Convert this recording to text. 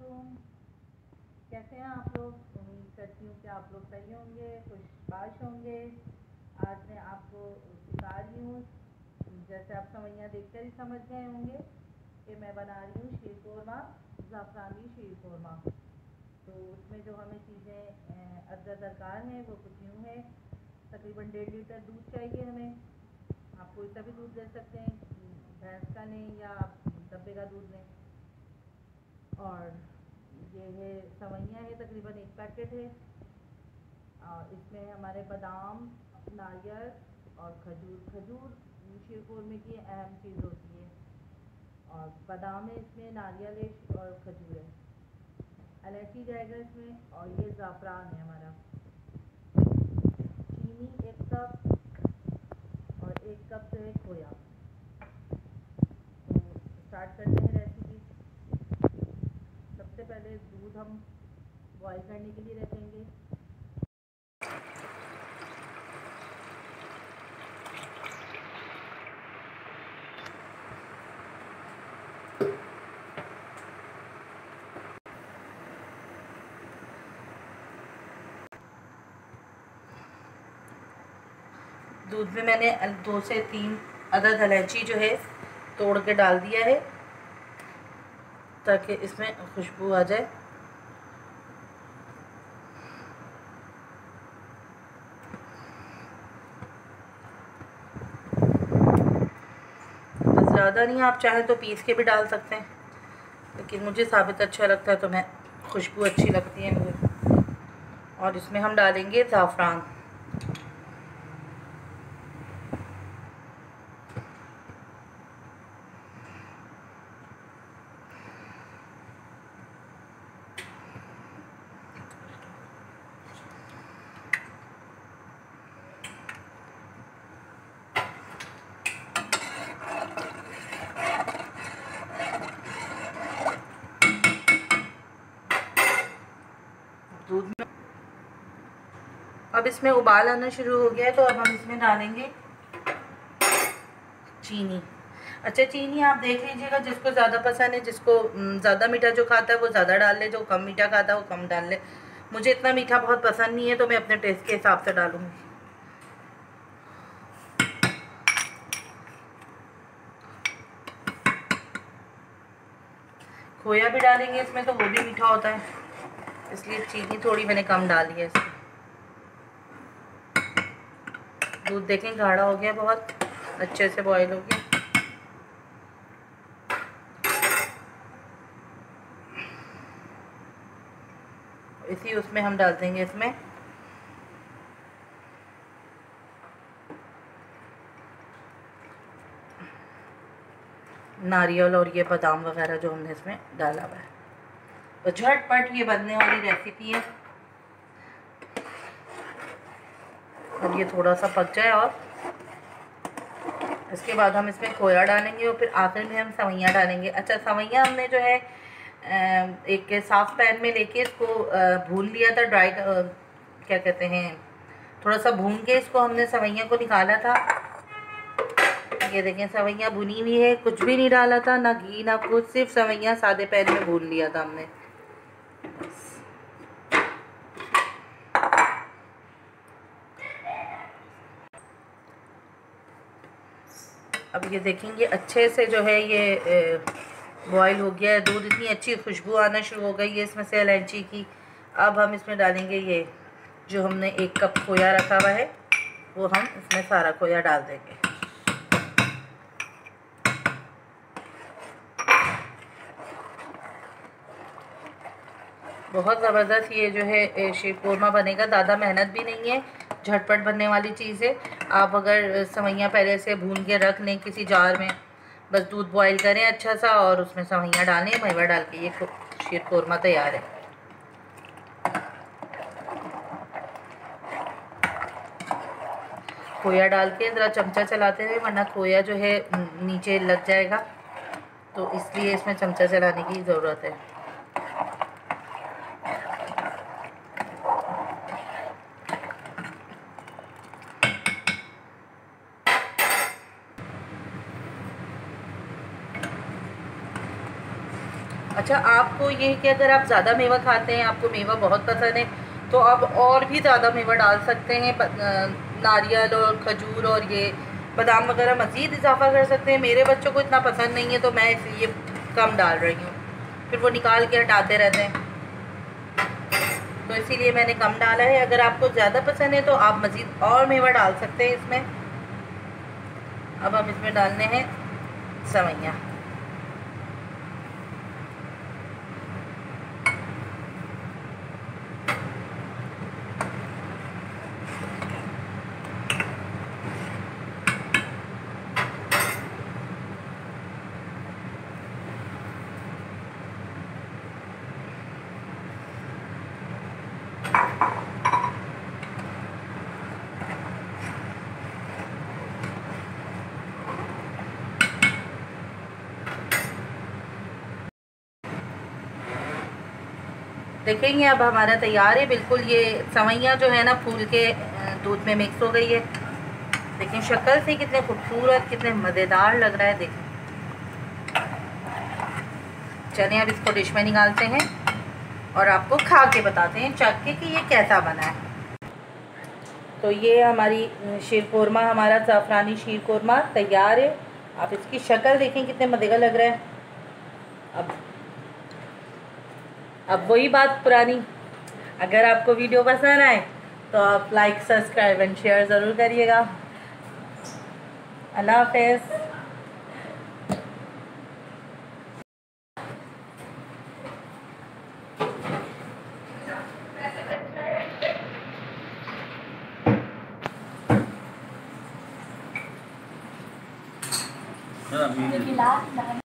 वालेकुम। कैसे हैं आप लोग? उम्मीद करती हूँ कि आप लोग सही होंगे, खुशबाश होंगे। आज मैं आपको सिखा रही हूँ, जैसे आप सवैयाँ देखकर ही समझ गए होंगे कि मैं बना रही हूँ शीर कोरमा, ज़ाफ़रानी शीर कोरमा। तो उसमें जो हमें चीज़ें अज्जा दरकार हैं वो कुछ यूँ है। तकरीबन 1.5 लीटर दूध चाहिए हमें। आप कोई सा भी दूध ले सकते हैं, भैंस का लें या डब्बे का दूध लें। और ये है सवैयाँ है, तकरीबन 1 पैकेट है। इसमें हमारे बादाम, नारियल और खजूर शीर कोरमे की अहम चीज़ होती है। और बादाम है इसमें, नारियल है और खजूर है। इलायची जाएगा इसमें, और ये ज़ाफ़रान है हमारा। चीनी 1 कप और 1 कप जो है खोया। तो स्टार्ट करते हैं रेसिपी। सबसे पहले दूध हम बॉईल करने के लिए रखेंगे। दूध में मैंने 2 से 3 अदद इलायची जो है तोड़ के डाल दिया है, ताकि इसमें खुशबू आ जाए। ज़्यादा नहीं, आप चाहें तो पीस के भी डाल सकते हैं, लेकिन मुझे साबित अच्छा लगता है तो मैं खुशबू अच्छी लगती है मुझे। और इसमें हम डालेंगे ज़ाफ़रान। दूध में अब इसमें उबाल आना शुरू हो गया है, तो अब हम इसमें डालेंगे चीनी। अच्छा, चीनी आप देख लीजिएगा, जिसको ज़्यादा पसंद है, जिसको ज़्यादा मीठा जो खाता है वो ज़्यादा डाल ले, जो कम मीठा खाता है वो कम डाल ले। मुझे इतना मीठा बहुत पसंद नहीं है, तो मैं अपने टेस्ट के हिसाब से डालूँगी। खोया भी डालेंगे इसमें, तो वो भी मीठा होता है, इसलिए चीनी थोड़ी मैंने कम डाली है इसमें। दूध देखें गाढ़ा हो गया, बहुत अच्छे से बॉईल हो गया। इसी उसमें हम डाल देंगे इसमें नारियल और ये बादाम वगैरह जो हमने इसमें डाला हुआ है। तो झटपट ये बनने वाली रेसिपी है। अब ये थोड़ा सा पक जाए, और इसके बाद हम इसमें खोया डालेंगे, और फिर आखिर में हम सवैयाँ डालेंगे। अच्छा, सवैयाँ हमने जो है एक साफ़ पैन में लेके इसको भून लिया था, ड्राई क्या कहते हैं, थोड़ा सा भून के इसको हमने सवैयाँ को निकाला था। ये देखें, सवैयाँ भुनी हुई है, कुछ भी नहीं डाला था, ना घी ना कुछ, सिर्फ सवैयाँ सादे पैन में भून लिया था हमने। अब ये देखेंगे अच्छे से जो है ये बॉईल हो गया है दूध, इतनी अच्छी खुशबू आना शुरू हो गई है इसमें से इलायची की। अब हम इसमें डालेंगे ये जो हमने 1 कप खोया रखा हुआ है, वो हम इसमें सारा खोया डाल देंगे। बहुत ज़बरदस्त ये जो है शीर कोरमा बनेगा, ज़्यादा मेहनत भी नहीं है, झटपट बनने वाली चीज़ है। आप अगर सवैयाँ पहले से भून के रख लें किसी जार में, बस दूध बॉईल करें अच्छा सा और उसमें सवैयाँ डालें, मेवा डाल के ये शीर कोरमा तैयार है। खोया डाल के ज़रा चमचा चलाते हुए, वरना खोया जो है नीचे लग जाएगा, तो इसलिए इसमें चमचा चलाने की ज़रूरत है। अच्छा, आपको ये कि अगर आप ज़्यादा मेवा खाते हैं, आपको मेवा बहुत पसंद है, तो आप और भी ज़्यादा मेवा डाल सकते हैं। नारियल और खजूर और ये बादाम वगैरह मज़ीद इजाफा कर सकते हैं। मेरे बच्चों को इतना पसंद नहीं है, तो मैं इसलिए कम डाल रही हूँ, फिर वो निकाल के हटाते रहते हैं, तो इसीलिए मैंने कम डाला है। अगर आपको ज़्यादा पसंद है तो आप मज़ीद और मेवा डाल सकते हैं इसमें। अब हम इसमें डालने हैं सेवइयाँ। देखेंगे अब हमारा तैयार है बिल्कुल। ये सेवइयाँ जो है ना फूल के दूध में मिक्स हो गई है। देखिए शक्ल से कितने खूबसूरत, कितने मज़ेदार लग रहा है। देखिए, चलिए अब इसको डिश में निकालते हैं और आपको खा के बताते हैं चख के कि ये कैसा बना है। तो ये हमारी शीर कोरमा, हमारा ज़ाफ़रानी शीर कोरमा तैयार है। आप इसकी शक्ल देखें कितने मज़े का लग रहा है। अब वही बात पुरानी, अगर आपको वीडियो पसंद आए तो आप लाइक, सब्सक्राइब एंड शेयर ज़रूर करिएगा। अल्लाह हाफ़िज़। हाँ,